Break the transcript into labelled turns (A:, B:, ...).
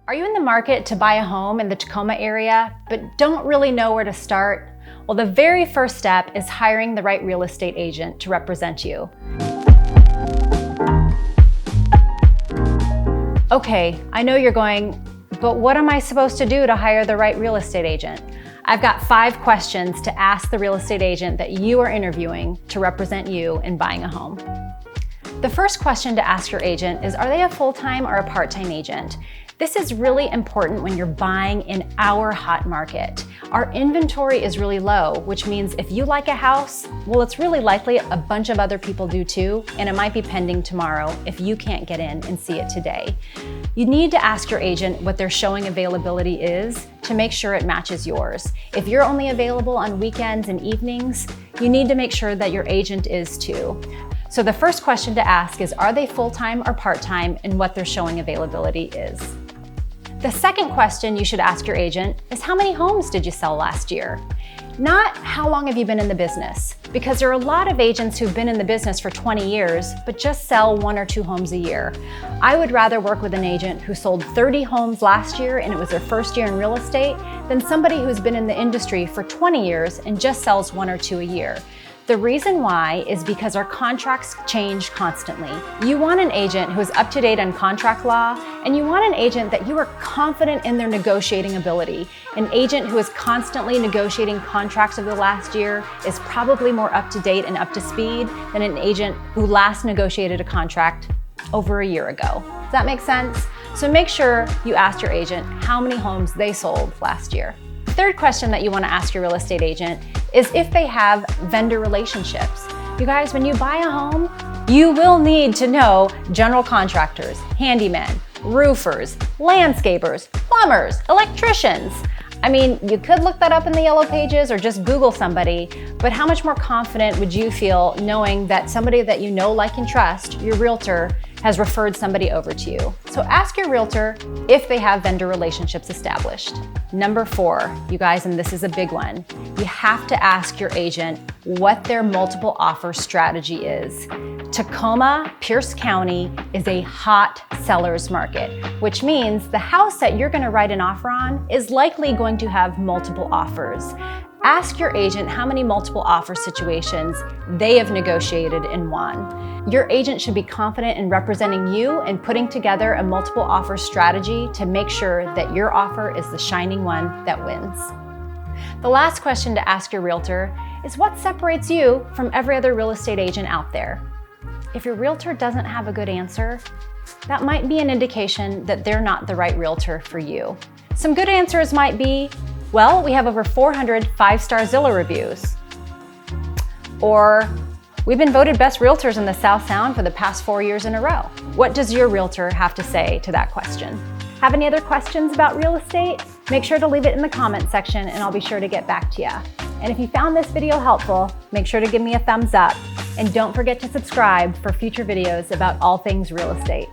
A: Are you in the market to buy a home in the Tacoma area, but don't really know where to start? Well, the very first step is hiring the right real estate agent to represent you. Okay, I know you're going, but what am I supposed to do to hire the right real estate agent? I've got 5 questions to ask the real estate agent that you are interviewing to represent you in buying a home. The first question to ask your agent is, are they a full-time or a part-time agent? This is really important when you're buying in our hot market. Our inventory is really low, which means if you like a house, well, it's really likely a bunch of other people do too, and it might be pending tomorrow if you can't get in and see it today. You need to ask your agent what their showing availability is to make sure it matches yours. If you're only available on weekends and evenings, you need to make sure that your agent is too. So the first question to ask is, are they full-time or part-time, and what their showing availability is. The second question you should ask your agent is, how many homes did you sell last year? Not how long have you been in the business, because there are a lot of agents who've been in the business for 20 years, but just sell 1 or 2 homes a year. I would rather work with an agent who sold 30 homes last year and it was their first year in real estate than somebody who's been in the industry for 20 years and just sells 1 or 2 a year. The reason why is because our contracts change constantly. You want an agent who is up to date on contract law, and you want an agent that you are confident in their negotiating ability. An agent who is constantly negotiating contracts over the last year is probably more up to date and up to speed than an agent who last negotiated a contract over a year ago. Does that make sense? So make sure you ask your agent how many homes they sold last year. The third question that you want to ask your real estate agent is if they have vendor relationships. You guys, when you buy a home, you will need to know general contractors, handymen, roofers, landscapers, plumbers, electricians. I mean, you could look that up in the yellow pages or just Google somebody, but how much more confident would you feel knowing that somebody that you know, like, and trust, your realtor, has referred somebody over to you? So ask your realtor if they have vendor relationships established. Number 4, you guys, and this is a big one, you have to ask your agent what their multiple offer strategy is. Tacoma, Pierce County is a hot seller's market, which means the house that you're going to write an offer on is likely going to have multiple offers. Ask your agent how many multiple offer situations they have negotiated and won. Your agent should be confident in representing you and putting together a multiple offer strategy to make sure that your offer is the shining one that wins. The last question to ask your realtor is, what separates you from every other real estate agent out there? If your realtor doesn't have a good answer, that might be an indication that they're not the right realtor for you. Some good answers might be, well, we have over 400 5-star Zillow reviews. Or, we've been voted best realtors in the South Sound for the past 4 years in a row. What does your realtor have to say to that question? Have any other questions about real estate? Make sure to leave it in the comment section and I'll be sure to get back to you. And if you found this video helpful, make sure to give me a thumbs up and don't forget to subscribe for future videos about all things real estate.